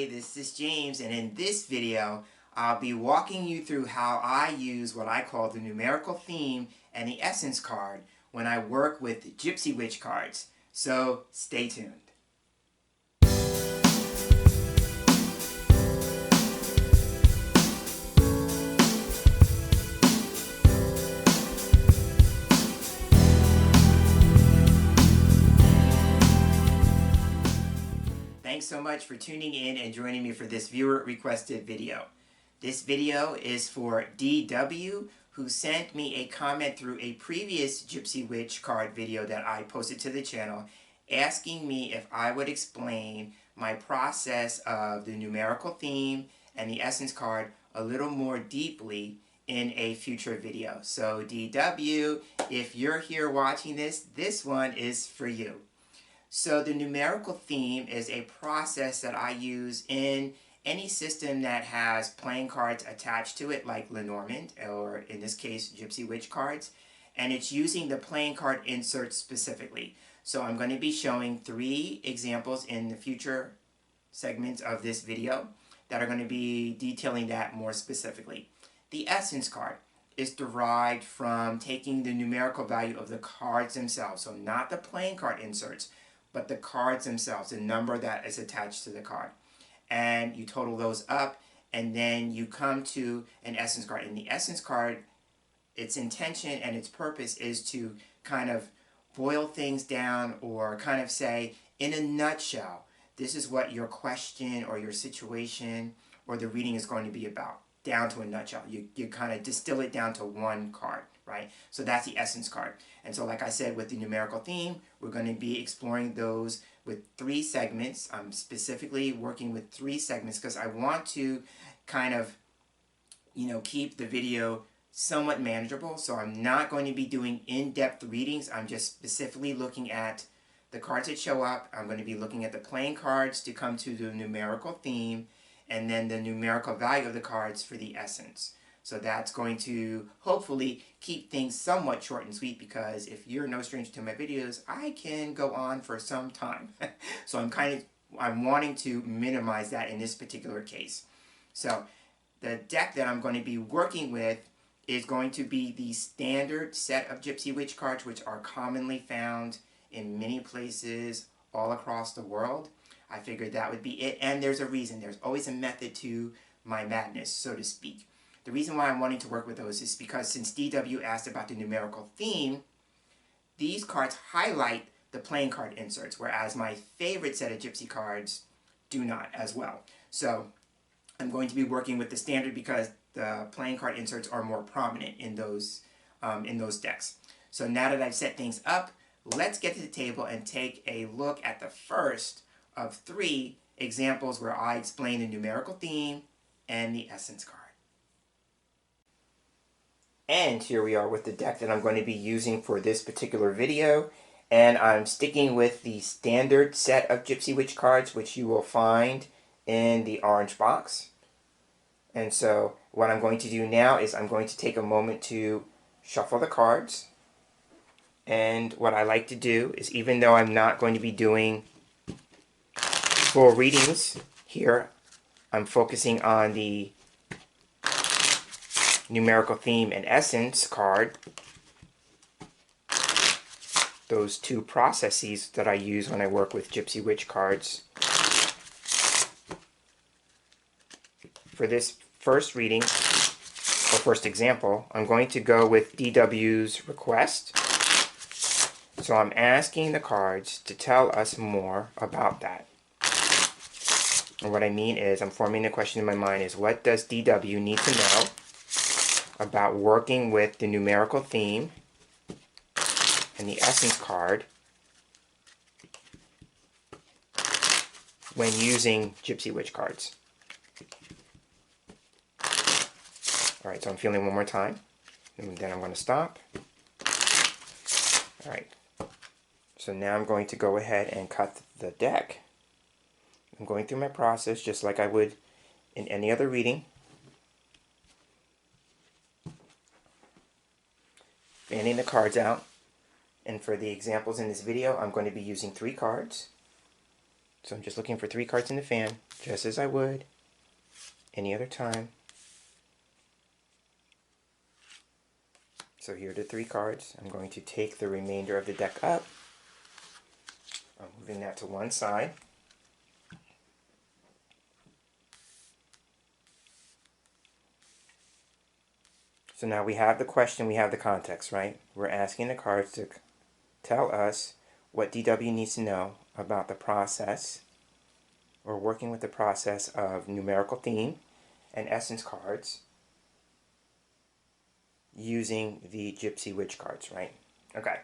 Hey, this is James, and in this video, I'll be walking you through how I use what I call the numerical theme and the essence card when I work with Gypsy Witch cards. So, stay tuned. Thanks so much for tuning in and joining me for this viewer-requested video. This video is for DW, who sent me a comment through a previous Gypsy Witch card video that I posted to the channel, asking me if I would explain my process of the numerical theme and the essence card a little more deeply in a future video. So DW, if you're here watching this one is for you. So the numerical theme is a process that I use in any system that has playing cards attached to it, like Lenormand, or in this case, Gypsy Witch cards. And it's using the playing card inserts specifically. So I'm going to be showing 3 examples in the future segments of this video that are going to be detailing that more specifically. The essence card is derived from taking the numerical value of the cards themselves. So not the playing card inserts, but the cards themselves, the number that is attached to the card. And you total those up, and then you come to an essence card. And the essence card, its intention and its purpose is to kind of boil things down, or kind of say, in a nutshell, this is what your question or your situation or the reading is going to be about, down to a nutshell. You kind of distill it down to one card, right? So that's the essence card. And so like I said, with the numerical theme, we're going to be exploring those with 3 segments. I'm specifically working with 3 segments because I want to kind of, keep the video somewhat manageable. So I'm not going to be doing in-depth readings. I'm just specifically looking at the cards that show up. I'm going to be looking at the playing cards to come to the numerical theme, and then the numerical value of the cards for the essence. So that's going to hopefully keep things somewhat short and sweet, because if you're no stranger to my videos, I can go on for some time. So I'm wanting to minimize that in this particular case. So the deck that I'm going to be working with is going to be the standard set of Gypsy Witch cards, which are commonly found in many places all across the world. I figured that would be it, and there's a reason. There's always a method to my madness, so to speak. The reason why I'm wanting to work with those is because since DW asked about the numerical theme, these cards highlight the playing card inserts, whereas my favorite set of Gypsy cards do not as well. So I'm going to be working with the standard because the playing card inserts are more prominent in those decks. So now that I've set things up, let's get to the table and take a look at the first of 3 examples where I explain the numerical theme and the essence card. And here we are with the deck that I'm going to be using for this particular video. And I'm sticking with the standard set of Gypsy Witch cards, which you will find in the orange box. And so what I'm going to do now is I'm going to take a moment to shuffle the cards. And what I like to do is, even though I'm not going to be doing full readings here, I'm focusing on the numerical theme and essence card, those 2 processes that I use when I work with Gypsy Witch cards. For this first reading, or first example, I'm going to go with DW's request. So I'm asking the cards to tell us more about that. And what I mean is, I'm forming the question in my mind is, what does DW need to know about working with the numerical theme and the essence card when using Gypsy Witch cards? Alright, so I'm feeling one more time, and then I'm going to stop. Alright, so now I'm going to go ahead and cut the deck. I'm going through my process just like I would in any other reading. Fanning the cards out. And for the examples in this video, I'm going to be using 3 cards. So I'm just looking for 3 cards in the fan, just as I would any other time. So here are the 3 cards. I'm going to take the remainder of the deck up. I'm moving that to one side. So now we have the question, we have the context, right? We're asking the cards to tell us what DW needs to know about the process, or working with the process of numerical theme and essence cards using the Gypsy Witch cards, right? Okay.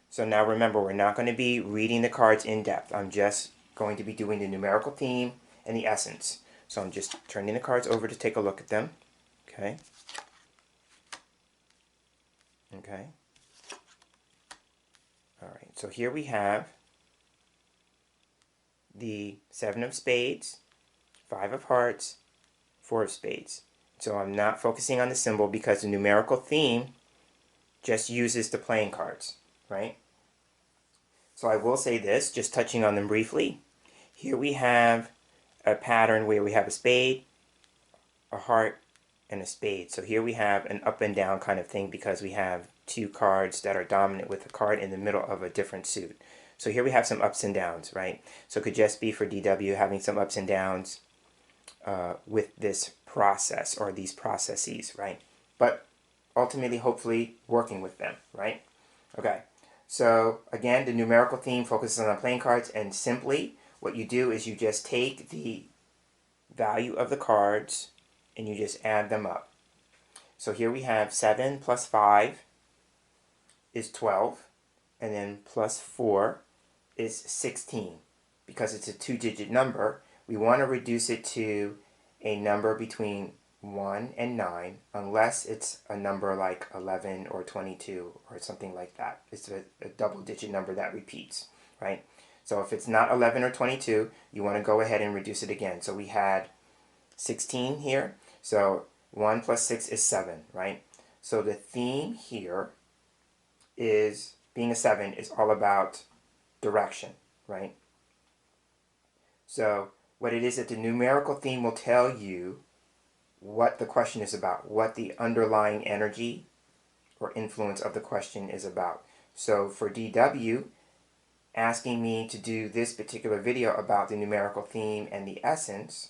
So now remember, we're not going to be reading the cards in depth. I'm just going to be doing the numerical theme and the essence. So I'm just turning the cards over to take a look at them. Okay. Okay. All right. So here we have the 7 of spades, 5 of hearts, 4 of spades. So I'm not focusing on the symbol because the numerical theme just uses the playing cards, right? So I will say this, just touching on them briefly. Here we have a pattern where we have a spade, a heart, and a spade. So here we have an up and down kind of thing because we have 2 cards that are dominant with a card in the middle of a different suit. So here we have some ups and downs, right? So it could just be for DW having some ups and downs with this process or these processes, right? But ultimately, hopefully, working with them, right? Okay, so again, the numerical theme focuses on playing cards, and simply what you do is you just take the value of the cards and you just add them up. So here we have 7 plus 5 is 12, and then plus 4 is 16. Because it's a 2-digit number, we want to reduce it to a number between 1 and 9, unless it's a number like 11 or 22 or something like that. It's a double-digit number that repeats, right? So if it's not 11 or 22, you want to go ahead and reduce it again. So we had 16 here, so 1 plus 6 is 7, right? So the theme here is, being a 7, is all about direction, right? So what it is that the numerical theme will tell you what the question is about, what the underlying energy or influence of the question is about. So for DW, asking me to do this particular video about the numerical theme and the essence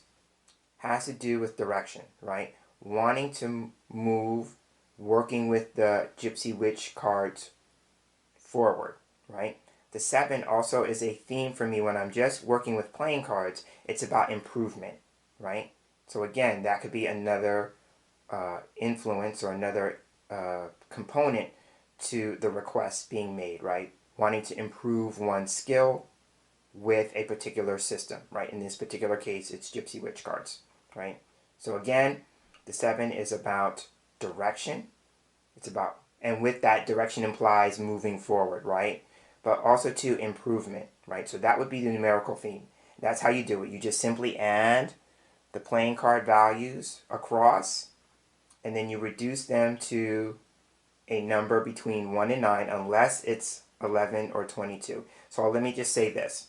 has to do with direction, right? Wanting to move, working with the Gypsy Witch cards forward, right? The 7 also is a theme for me when I'm just working with playing cards. It's about improvement, right? So again, that could be another influence or another component to the request being made, right? Wanting to improve one's skill with a particular system, right? In this particular case, it's Gypsy Witch cards, right? So again, the 7 is about direction. It's about, and with that, direction implies moving forward, right? But also to improvement, right? So that would be the numerical theme. That's how you do it. You just simply add the playing card values across, and then you reduce them to a number between 1 and 9, unless it's 11 or 22. So let me just say this.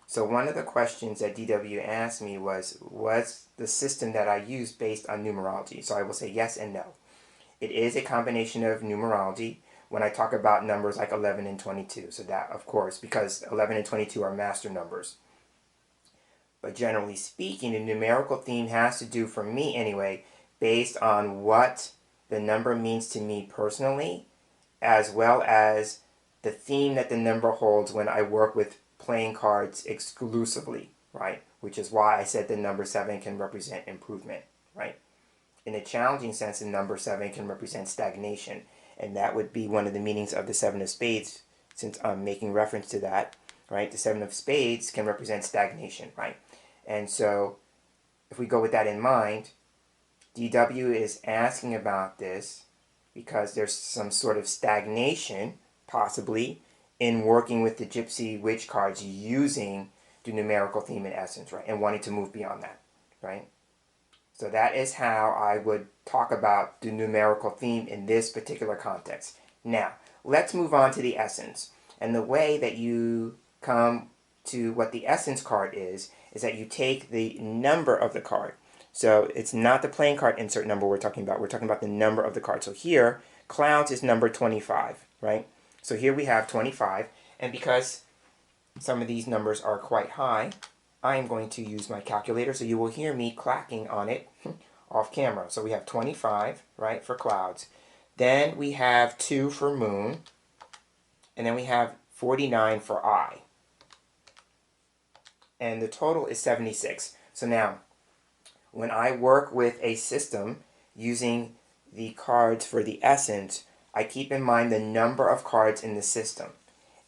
So one of the questions that DW asked me was the system that I use based on numerology? So I will say yes and no. It is a combination of numerology when I talk about numbers like 11 and 22. So that, of course, because 11 and 22 are master numbers. But generally speaking, the numerical theme has to do, for me anyway, based on what the number means to me personally, as well as the theme that the number holds when I work with playing cards exclusively, right? Which is why I said the number 7 can represent improvement, right? In a challenging sense, the number 7 can represent stagnation, and that would be one of the meanings of the 7 of spades, since I'm making reference to that, right? The 7 of spades can represent stagnation, right? And so if we go with that in mind, DW is asking about this because there's some sort of stagnation, possibly, in working with the Gypsy Witch cards using the numerical theme and essence, right? And wanting to move beyond that, right? So that is how I would talk about the numerical theme in this particular context. Now, let's move on to the essence. And the way that you come to what the essence card is that you take the number of the card. So it's not the playing card insert number we're talking about. We're talking about the number of the card. So here, clouds is number 25, right? So here we have 25. And because some of these numbers are quite high, I am going to use my calculator. So you will hear me clacking on it off camera. So we have 25, right, for clouds. Then we have 2 for moon. And then we have 49 for eye. And the total is 76. So now, when I work with a system using the cards for the essence, I keep in mind the number of cards in the system.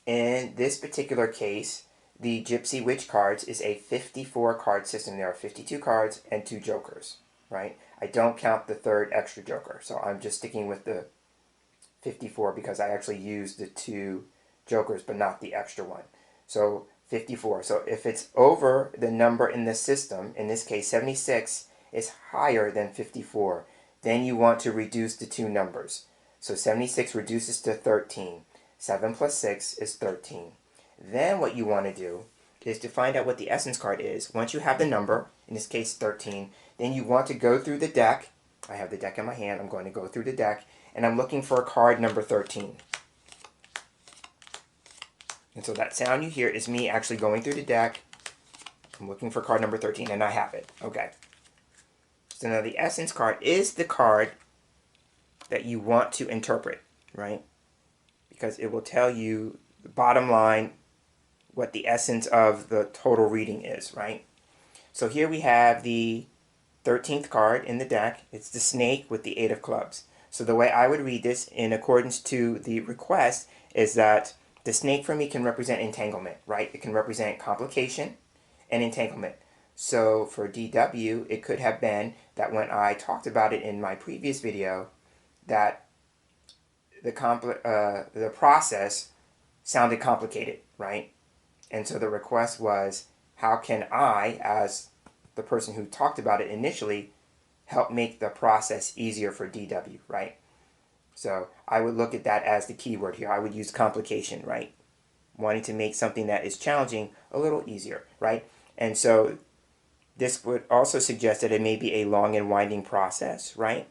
In this particular case, the Gypsy Witch cards is a 54 card system. There are 52 cards and 2 jokers, right? I don't count the third extra joker, so I'm just sticking with the 54 because I actually used the 2 jokers but not the extra one. So 54. So if it's over the number in the system, in this case 76 is higher than 54, then you want to reduce the 2 numbers. So 76 reduces to 13. 7 plus 6 is 13. Then what you want to do is to find out what the essence card is. Once you have the number, in this case 13, then you want to go through the deck. I have the deck in my hand. I'm going to go through the deck, and I'm looking for card number 13. And so that sound you hear is me actually going through the deck. I'm looking for card number 13, and I have it. Okay. So now the essence card is the card that you want to interpret, right? Because it will tell you the bottom line, what the essence of the total reading is, right? So here we have the 13th card in the deck. It's the snake with the 8 of clubs. So the way I would read this in accordance to the request is that the snake for me can represent entanglement, right? It can represent complication and entanglement. So for DW, it could have been that when I talked about it in my previous video, that the process sounded complicated, right? And so the request was, how can I, as the person who talked about it initially, help make the process easier for DW, right? So I would look at that as the keyword here. I would use complication, right? Wanting to make something that is challenging a little easier, right? And so this would also suggest that it may be a long and winding process, right?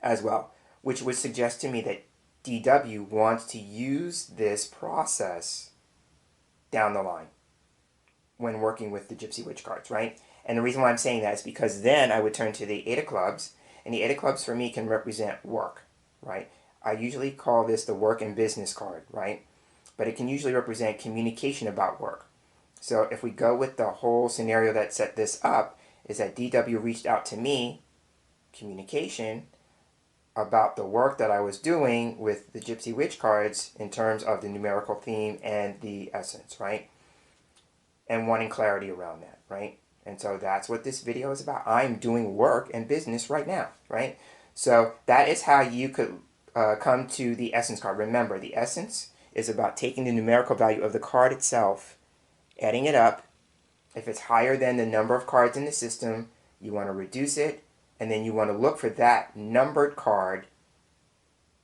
As well, which would suggest to me that DW wants to use this process down the line when working with the Gypsy Witch cards, right? And the reason why I'm saying that is because then I would turn to the 8 of clubs, and the 8 of clubs for me can represent work, right? I usually call this the work and business card, right? But it can usually represent communication about work. So if we go with the whole scenario that set this up, is that DW reached out to me, communication, about the work that I was doing with the Gypsy Witch cards in terms of the numerical theme and the essence, right? And wanting clarity around that, right? And so that's what this video is about. I'm doing work and business right now, right? So that is how you could come to the essence card. Remember, the essence is about taking the numerical value of the card itself, adding it up. If it's higher than the number of cards in the system, you want to reduce it, and then you want to look for that numbered card,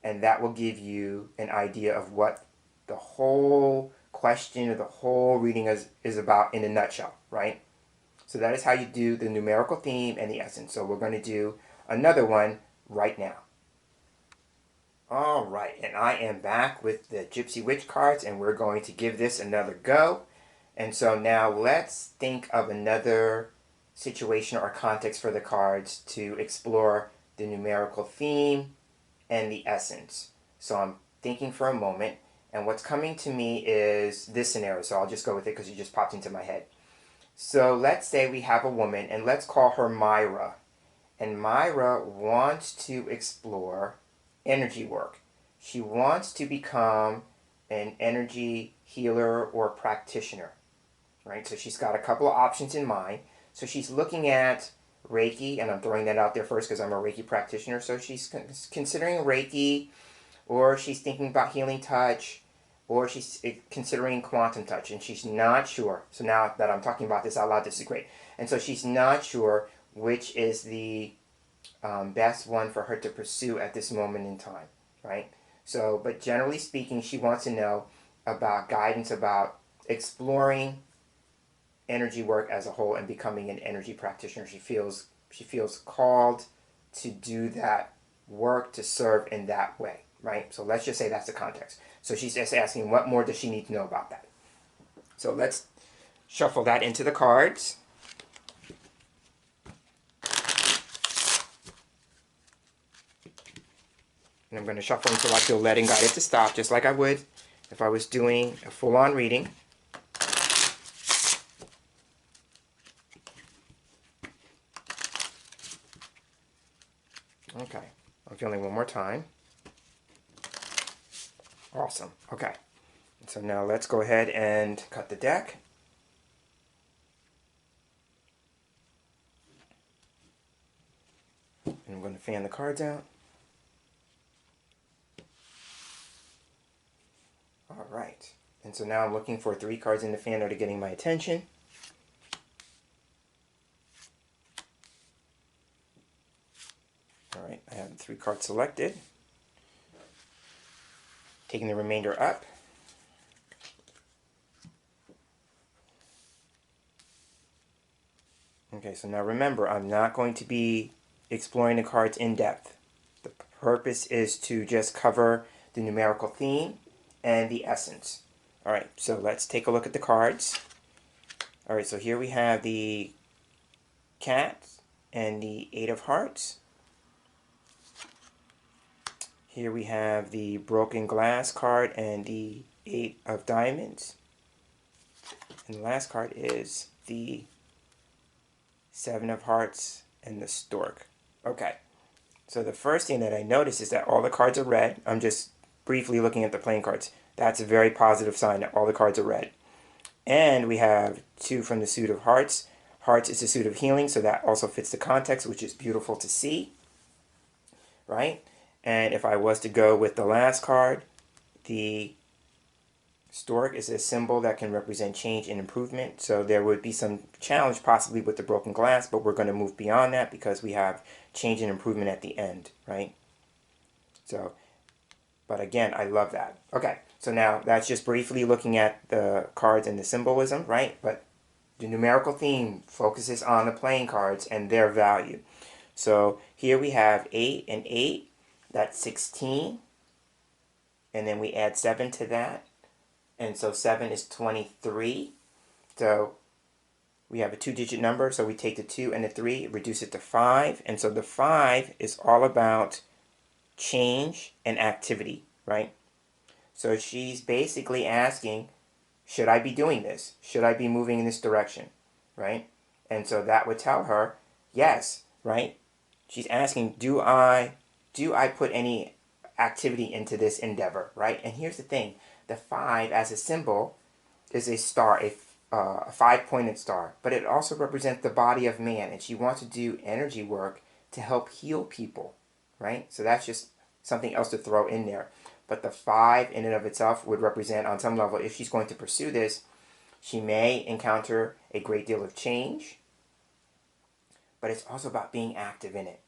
and that will give you an idea of what the whole question or the whole reading is about in a nutshell, right? So that is how you do the numerical theme and the essence. So we're going to do another one right now. All right, and I am back with the Gypsy Witch cards, and we're going to give this another go. And so now let's think of another situation or context for the cards to explore the numerical theme and the essence. So I'm thinking for a moment, and what's coming to me is this scenario. So I'll just go with it because it just popped into my head. So let's say we have a woman, and let's call her Myra. And Myra wants to explore energy work. She wants to become an energy healer or practitioner, right? So she's got a couple of options in mind. So she's looking at Reiki, and I'm throwing that out there first because I'm a Reiki practitioner. So she's considering Reiki, or she's thinking about healing touch, or she's considering quantum touch, and she's not sure. So now that I'm talking about this out loud, this is great. And so she's not sure which is the best one for her to pursue at this moment in time, right? So, but generally speaking, she wants to know about guidance about exploring energy work as a whole and becoming an energy practitioner. She feels called to do that work, to serve in that way, right? So let's just say that's the context. So she's just asking, what more does she need to know about that? So let's shuffle that into the cards. And I'm going to shuffle until I feel led and guided to stop, just like I would if I was doing a full-on reading. Okay, I'm feeling one more time. Awesome. Okay, so now let's go ahead and cut the deck. And I'm going to fan the cards out. All right, and so now I'm looking for 3 cards in the fan that are getting my attention. All right, I have 3 cards selected. Taking the remainder up. Okay, so now remember, I'm not going to be exploring the cards in depth. The purpose is to just cover the numerical theme and the essence. All right, so let's take a look at the cards. All right, so here we have the cat and the 8 of hearts. Here we have the broken glass card and the 8 of diamonds. And the last card is the 7 of hearts and the stork. Okay, so the first thing that I notice is that all the cards are red. I'm just briefly looking at the playing cards. That's a very positive sign that all the cards are red. And we have 2 from the suit of hearts. Hearts is the suit of healing, so that also fits the context, which is beautiful to see, right? And if I was to go with the last card, the stork is a symbol that can represent change and improvement. So there would be some challenge possibly with the broken glass, but we're going to move beyond that because we have change and improvement at the end, right? So, but again, I love that. Okay, so now that's just briefly looking at the cards and the symbolism, right? But the numerical theme focuses on the playing cards and their value. So here we have 8 and 8. That's 16, and then we add 7 to that, and so 7 is 23. So we have a 2-digit number, so we take the 2 and the 3, reduce it to 5, and so the 5 is all about change and activity, right? So she's basically asking, should I be doing this? Should I be moving in this direction, right? And so that would tell her, yes, right? She's asking, do I put any activity into this endeavor, right? And here's the thing. The 5 as a symbol is a star, a 5-pointed star. But it also represents the body of man. And she wants to do energy work to help heal people, right? So that's just something else to throw in there. But the 5 in and of itself would represent, on some level, if she's going to pursue this, she may encounter a great deal of change. But it's also about being active in it.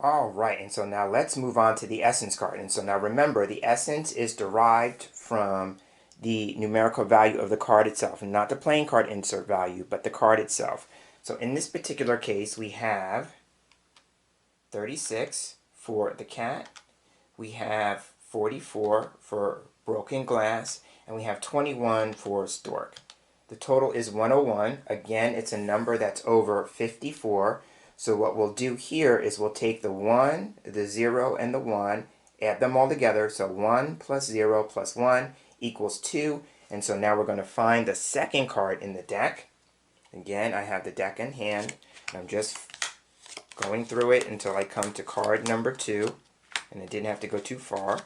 All right, and so now let's move on to the essence card. And so now remember, the essence is derived from the numerical value of the card itself, and not the playing card insert value, but the card itself. So in this particular case, we have 36 for the cat, we have 44 for broken glass, and we have 21 for stork. The total is 101. Again, it's a number that's over 54. So what we'll do here is we'll take the 1, the 0, and the 1, add them all together. So 1 plus 0 plus 1 equals 2. And so now we're going to find the second card in the deck. Again, I have the deck in hand. And I'm just going through it until I come to card number 2. And I didn't have to go too far.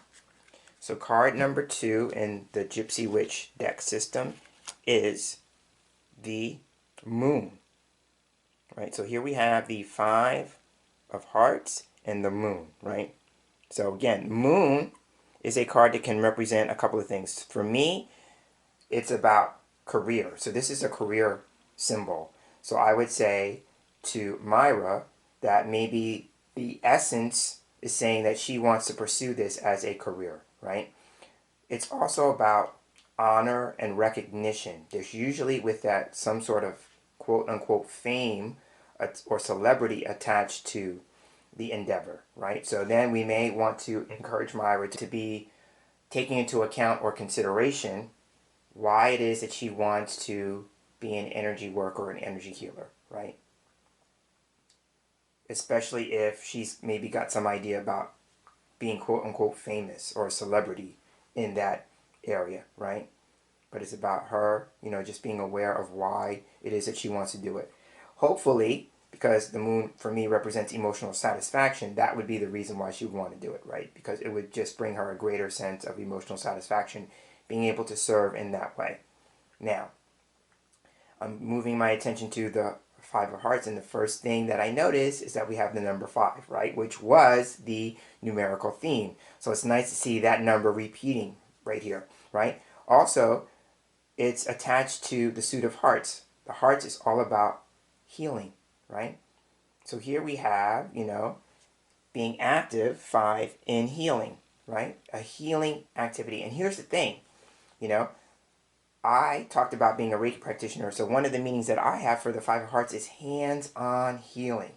So card number 2 in the Gypsy Witch deck system is the moon. Right, so here we have the 5 of hearts and the moon, right? So again, moon is a card that can represent a couple of things. For me, it's about career. So this is a career symbol. So I would say to Myra that maybe the essence is saying that she wants to pursue this as a career, right? it's also about honor and recognition. There's usually with that some sort of quote-unquote fame or celebrity attached to the endeavor, right? So then we may want to encourage Myra to be taking into account or consideration why it is that she wants to be an energy worker or an energy healer, right? Especially if she's maybe got some idea about being quote-unquote famous or a celebrity in that area, right? But it's about her, just being aware of why it is that she wants to do it. Hopefully, because the moon for me represents emotional satisfaction, that would be the reason why she would want to do it, right? Because it would just bring her a greater sense of emotional satisfaction, being able to serve in that way. Now, I'm moving my attention to the Five of Hearts, and the first thing that I notice is that we have the number 5, right? Which was the numerical theme. So it's nice to see that number repeating right here, right? Also, it's attached to the suit of hearts. The hearts is all about healing, right? So here we have, being active, 5 in healing, right? A healing activity. And here's the thing, I talked about being a Reiki practitioner, so one of the meanings that I have for the Five of Hearts is hands-on healing.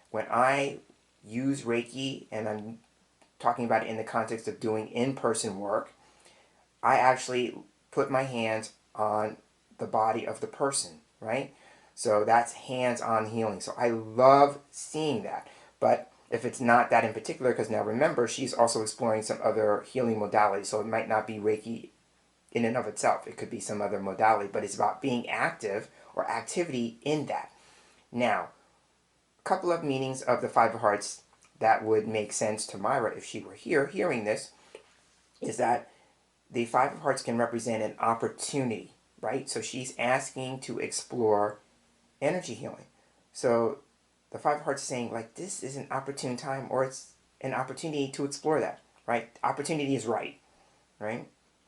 When I use Reiki, and I'm talking about it in the context of doing in-person work, I actually put my hands on the body of the person, right? So that's hands-on healing. So I love seeing that. But if it's not that in particular, because now remember, she's also exploring some other healing modalities, so it might not be Reiki in and of itself. It could be some other modality, but it's about being active or activity in that. Now, a couple of meanings of the Five of Hearts that would make sense to Myra if she were here hearing this is that the Five of Hearts can represent an opportunity, right? So she's asking to explore energy healing. So the Five of Hearts is saying, like, this is an opportune time, or it's an opportunity to explore that, right? Opportunity is right?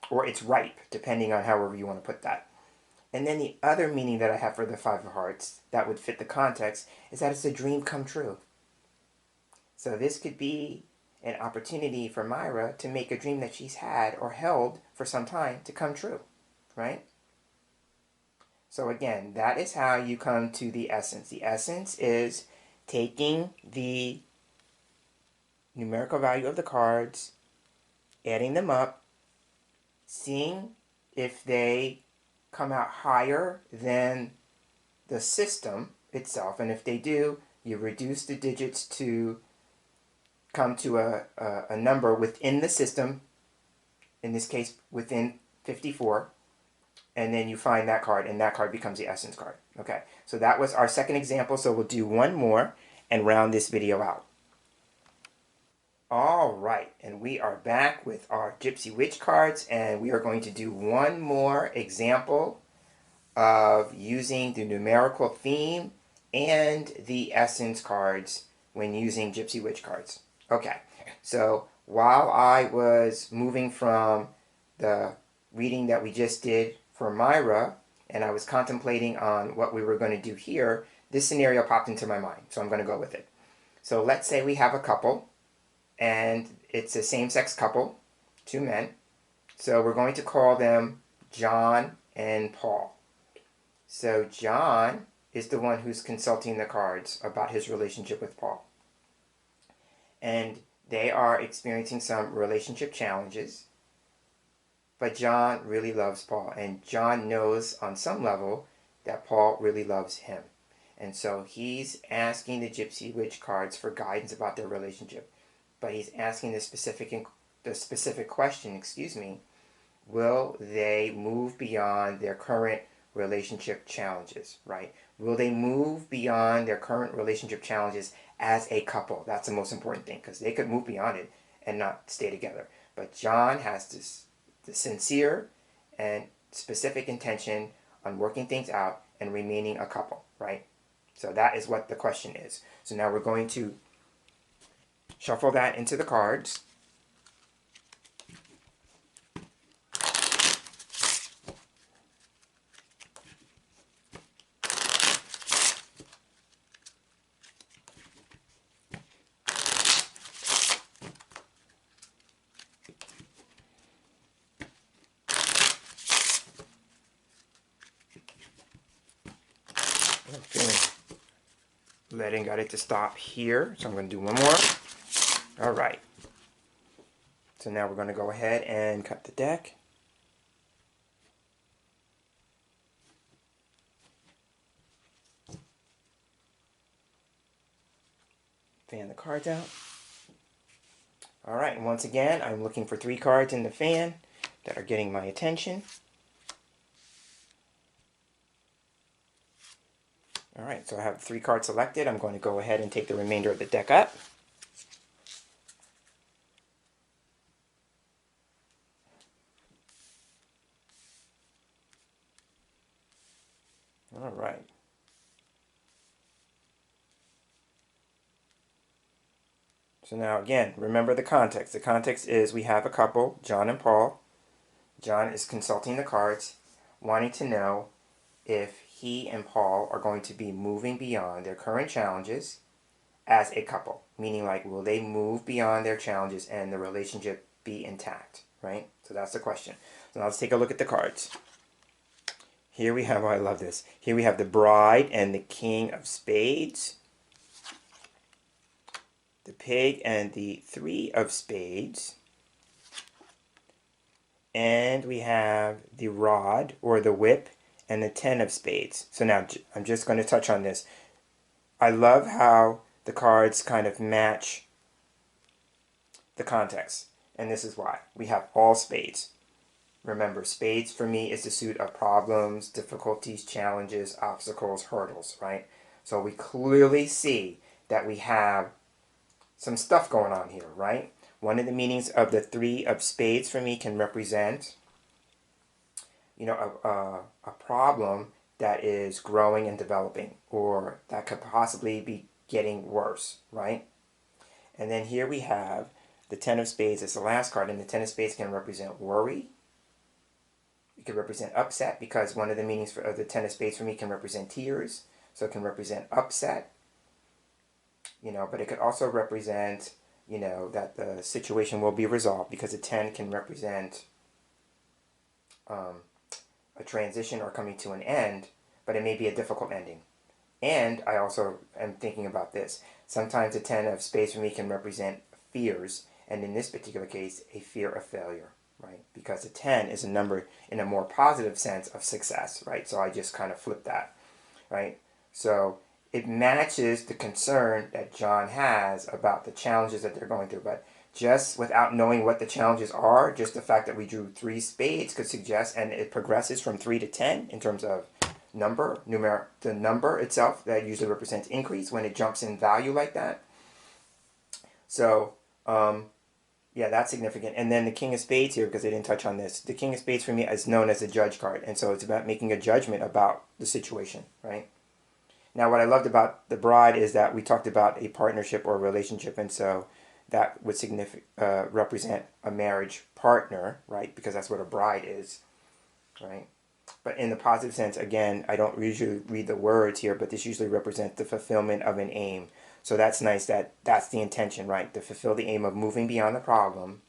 Or it's ripe, depending on however you want to put that. And then the other meaning that I have for the Five of Hearts that would fit the context is that it's a dream come true. So this could be an opportunity for Myra to make a dream that she's had or held for some time to come true, right? So again, that is how you come to the essence. The essence is taking the numerical value of the cards, adding them up, seeing if they come out higher than the system itself, and if they do, you reduce the digits to come to a number within the system, in this case within 54, and then you find that card, and that card becomes the essence card. Okay, so that was our second example, so we'll do one more and round this video out. All right, and we are back with our Gypsy Witch cards, and we are going to do one more example of using the numerical theme and the essence cards when using Gypsy Witch cards. Okay, so while I was moving from the reading that we just did for Myra, and I was contemplating on what we were going to do here, this scenario popped into my mind, so I'm going to go with it. So let's say we have a couple, and it's a same-sex couple, 2 men. So we're going to call them John and Paul. So John is the one who's consulting the cards about his relationship with Paul. And they are experiencing some relationship challenges. But John really loves Paul. And John knows on some level that Paul really loves him. And so he's asking the Gypsy Witch cards for guidance about their relationship. But he's asking the specific question, will they move beyond their current relationship challenges, right? Will they move beyond their current relationship challenges as a couple? That's the most important thing, because they could move beyond it and not stay together. But John has the sincere and specific intention on working things out and remaining a couple, right? So that is what the question is. So now we're going to shuffle that into the cards. I'm feeling letting got it to stop here, so I'm going to do one more. All right. So now we're going to go ahead and cut the deck. Fan the cards out. All right, and once again, I'm looking for 3 cards in the fan that are getting my attention. All right, so I have 3 cards selected. I'm going to go ahead and take the remainder of the deck up. All right. So now again, remember the context. The context is we have a couple, John and Paul. John is consulting the cards, wanting to know if he and Paul are going to be moving beyond their current challenges as a couple. Meaning, like, will they move beyond their challenges and the relationship be intact, right? So that's the question. So now let's take a look at the cards. Here we have, oh, I love this. Here we have the Bride and the King of Spades. The Pig and the 3 of Spades. And we have the Rod or the Whip and the 10 of Spades. So now I'm just going to touch on this. I love how the cards kind of match the context. And this is why. We have all spades. Remember, spades for me is the suit of problems, difficulties, challenges, obstacles, hurdles, right? So we clearly see that we have some stuff going on here, right? One of the meanings of the 3 of spades for me can represent, you know, a problem that is growing and developing, or that could possibly be getting worse, right? And then here we have the 10 of spades as the last card, and the 10 of spades can represent worry. It can represent upset, because one of the meanings of the 10 of spades for me can represent tears, so it can represent upset, you know, but it could also represent, you know, that the situation will be resolved, because a 10 can represent a transition or coming to an end, but it may be a difficult ending. And I also am thinking about this. Sometimes a 10 of spades for me can represent fears, and in this particular case, a fear of failure, right? Because a 10 is a number in a more positive sense of success, right? So I just kind of flip that, right? So it matches the concern that John has about the challenges that they're going through. But just without knowing what the challenges are, just the fact that we drew 3 spades could suggest, and it progresses from 3 to 10 in terms of the number itself that usually represents increase when it jumps in value like that. So, yeah, that's significant. And then the King of Spades here, because I didn't touch on this, the King of Spades for me is known as a judge card. And so it's about making a judgment about the situation, right? Now, what I loved about the Bride is that we talked about a partnership or a relationship, and so that would represent a marriage partner, right? Because that's what a bride is, right? But in the positive sense, again, I don't usually read the words here, but this usually represents the fulfillment of an aim. So that's nice that that's the intention, right? To fulfill the aim of moving beyond the problem,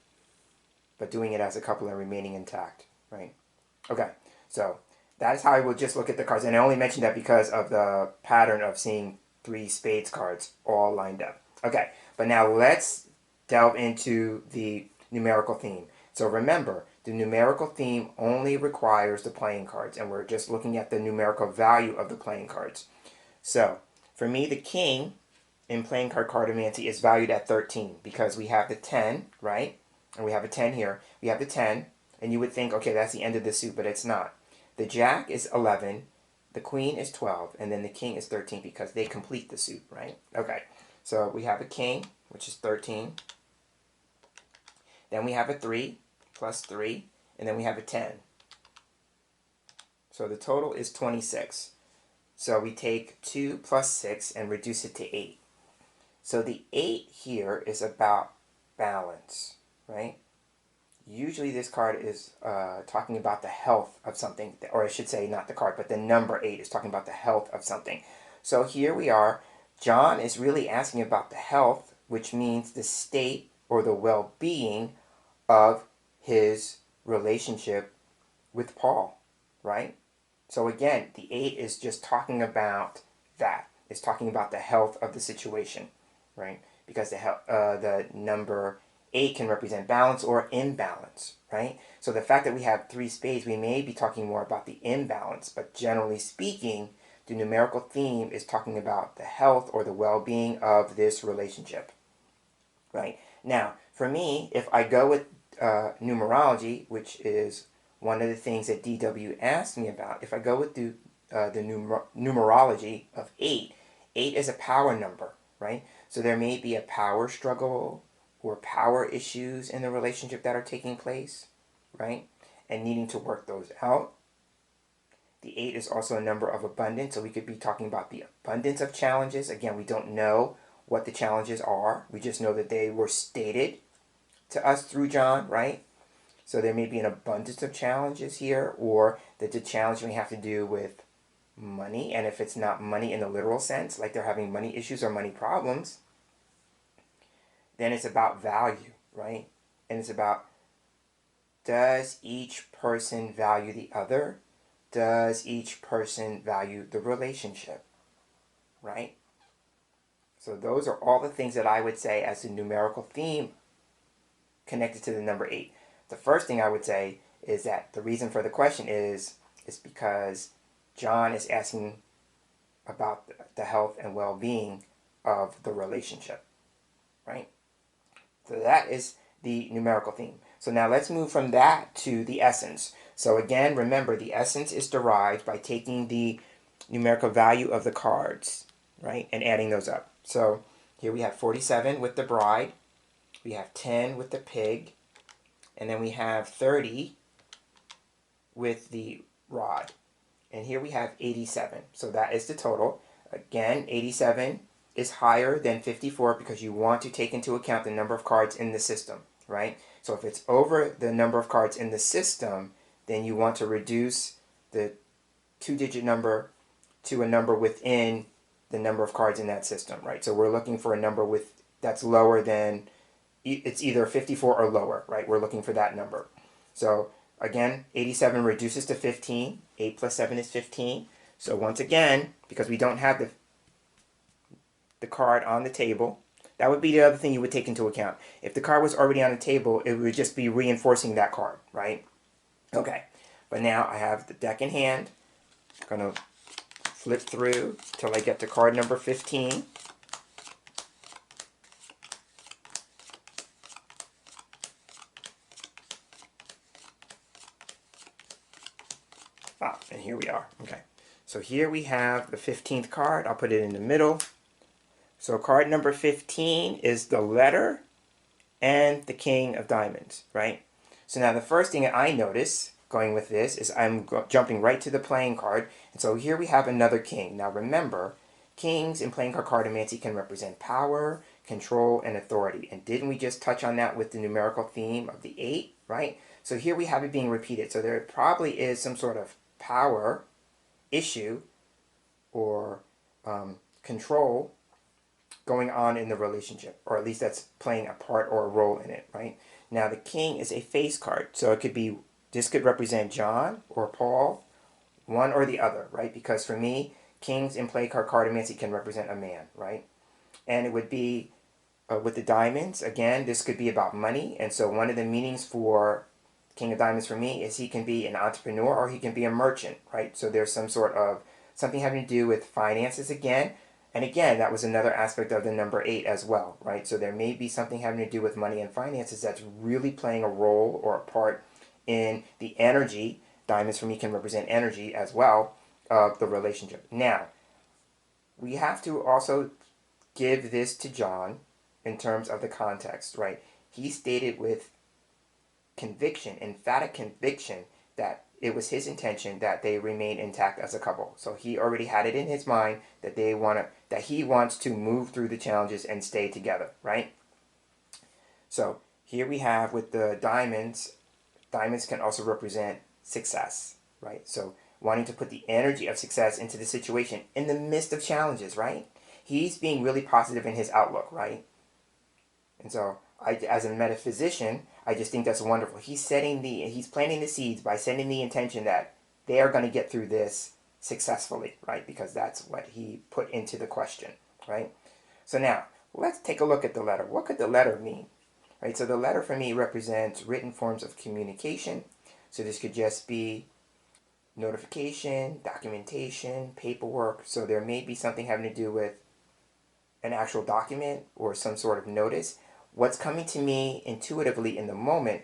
but doing it as a couple and remaining intact, right? Okay, so that is how I will just look at the cards. And I only mentioned that because of the pattern of seeing 3 spades cards all lined up. Okay, but now let's delve into the numerical theme. So remember, the numerical theme only requires the playing cards, and we're just looking at the numerical value of the playing cards. So, for me, the king in playing card cartomancy is valued at 13, because we have the 10, right? And we have a 10 here. We have the 10, and you would think, okay, that's the end of the suit, but it's not. The jack is 11, the queen is 12, and then the king is 13, because they complete the suit, right? Okay, so we have a king, which is 13. Then we have a 3, plus 3, and then we have a 10. So the total is 26. So we take 2 plus 6 and reduce it to 8. So the 8 here is about balance, right? Usually this card is talking about the health of something, or I should say not the card, but the number 8 is talking about the health of something. So here we are. John is really asking about the health, which means the state or the well-being of his relationship with Paul, right? So again, the 8 is just talking about that. It's talking about the health of the situation, right? Because the number 8 can represent balance or imbalance, right? So the fact that we have 3 spades, we may be talking more about the imbalance, but generally speaking, the numerical theme is talking about the health or the well-being of this relationship, right? Now, for me, if I go with numerology, which is one of the things that DW asked me about, if I go with the numerology of 8, 8 is a power number, right? So there may be a power struggle or power issues in the relationship that are taking place, right? And needing to work those out. The 8 is also a number of abundance, so we could be talking about the abundance of challenges. Again, we don't know what the challenges are. We just know that they were stated to us through John, right? So there may be an abundance of challenges here, or that the challenge may have to do with money. And if it's not money in the literal sense, like they're having money issues or money problems, then it's about value, right? And it's about, does each person value the other? Does each person value the relationship, right? So those are all the things that I would say as the numerical theme connected to the number 8. The first thing I would say is that the reason for the question is because John is asking about the health and well-being of the relationship, right? So that is the numerical theme. So now let's move from that to the essence. So again, remember, the essence is derived by taking the numerical value of the cards, right, and adding those up. So here we have 47 with the bride, we have 10 with the pig, and then we have 30 with the rod. And here we have 87. So that is the total. Again, 87 is higher than 54 because you want to take into account the number of cards in the system, right? So if it's over the number of cards in the system, then you want to reduce the 2-digit number to a number within the number of cards in that system, right? So we're looking for a number that's lower than, it's either 54 or lower, right? We're looking for that number. So again, 87 reduces to 15. 8 plus 7 is 15. So once again, because we don't have the card on the table, that would be the other thing you would take into account. If the card was already on the table, it would just be reinforcing that card, right? Okay, but now I have the deck in hand. I'm going to flip through till I get to card number 15. And here we are. Okay, so here we have the 15th card. I'll put it in the middle. So card number 15 is the letter and the king of diamonds, right? So now the first thing I notice going with this is I'm jumping right to the playing card. And so here we have another king. Now remember, kings in playing card cartomancy can represent power, control, and authority. And didn't we just touch on that with the numerical theme of the 8, right? So here we have it being repeated. So there probably is some sort of power issue or control going on in the relationship, or at least that's playing a part or a role in it, right? Now the king is a face card, so it could be, this could represent John or Paul, one or the other, right? Because for me, kings in play card cartomancy can represent a man, right? And it would be with the diamonds, again, this could be about money, and so one of the meanings for King of Diamonds for me is he can be an entrepreneur or he can be a merchant, right? So there's some sort of something having to do with finances again. And again, that was another aspect of the number 8 as well, right? So there may be something having to do with money and finances that's really playing a role or a part in the energy. Diamonds for me can represent energy as well of the relationship. Now, we have to also give this to John in terms of the context, right? He stated with conviction, emphatic conviction, that it was his intention that they remain intact as a couple. So he already had it in his mind that he wants to move through the challenges and stay together, right? So here we have with the diamonds, diamonds can also represent success, right? So wanting to put the energy of success into the situation in the midst of challenges, right? He's being really positive in his outlook, right? And so as a metaphysician, I just think that's wonderful. He's planting the seeds by setting the intention that they are going to get through this successfully, right? Because that's what he put into the question, right? So now, let's take a look at the letter. What could the letter mean? Right, so the letter for me represents written forms of communication. So this could just be notification, documentation, paperwork. So there may be something having to do with an actual document or some sort of notice. What's coming to me intuitively in the moment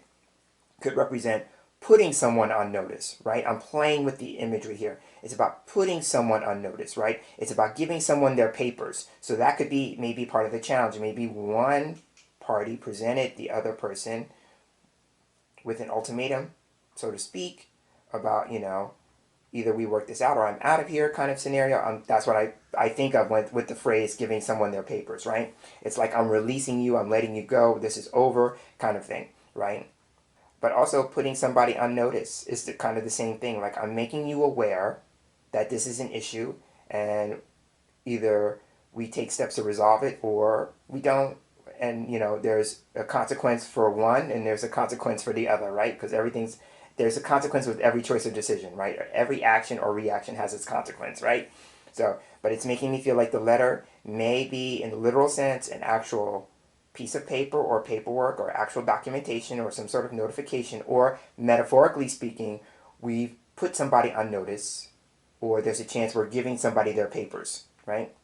could represent putting someone on notice, right? I'm playing with the imagery here. It's about putting someone on notice, right? It's about giving someone their papers. So that could be maybe part of the challenge. Maybe one party presented the other person with an ultimatum, so to speak, about, either we work this out or I'm out of here kind of scenario. That's what I think of with the phrase giving someone their papers, right? It's like I'm releasing you, I'm letting you go, this is over kind of thing, right? But also putting somebody on notice is kind of the same thing. Like I'm making you aware that this is an issue and either we take steps to resolve it or we don't. And there's a consequence for one and there's a consequence for the other, right? Because there's a consequence with every choice of decision, right? Every action or reaction has its consequence, right? So, but it's making me feel like the letter may be, in the literal sense, an actual piece of paper or paperwork or actual documentation or some sort of notification, or metaphorically speaking, we've put somebody on notice, or there's a chance we're giving somebody their papers, right?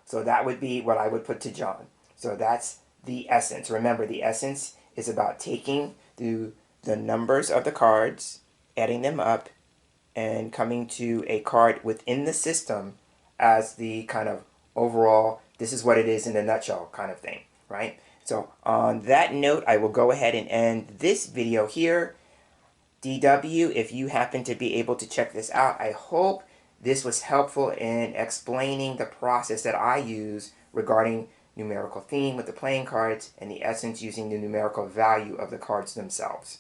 So that would be what I would put to John. So that's the essence. Remember, the essence is about taking the numbers of the cards, adding them up, and coming to a card within the system as the kind of overall, this is what it is in a nutshell kind of thing, right? So on that note, I will go ahead and end this video here. DW, if you happen to be able to check this out, I hope this was helpful in explaining the process that I use regarding numerical theme with the playing cards and the essence using the numerical value of the cards themselves.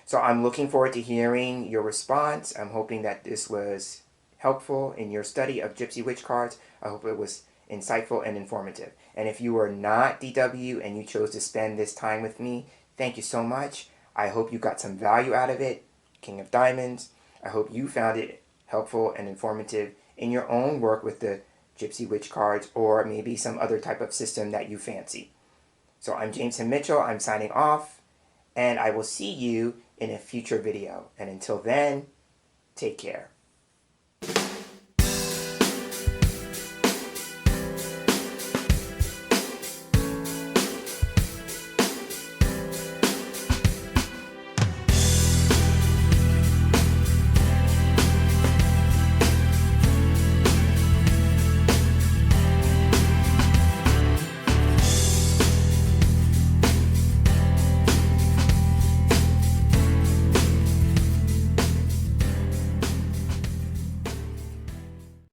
So I'm looking forward to hearing your response. I'm hoping that this was helpful in your study of Gypsy Witch cards. I hope it was insightful and informative. And if you are not DW and you chose to spend this time with me, thank you so much. I hope you got some value out of it, King of Diamonds. I hope you found it helpful and informative in your own work with the Gypsy Witch cards or maybe some other type of system that you fancy. So I'm James Himm Mitchell. I'm signing off, and I will see you in a future video. And until then, take care.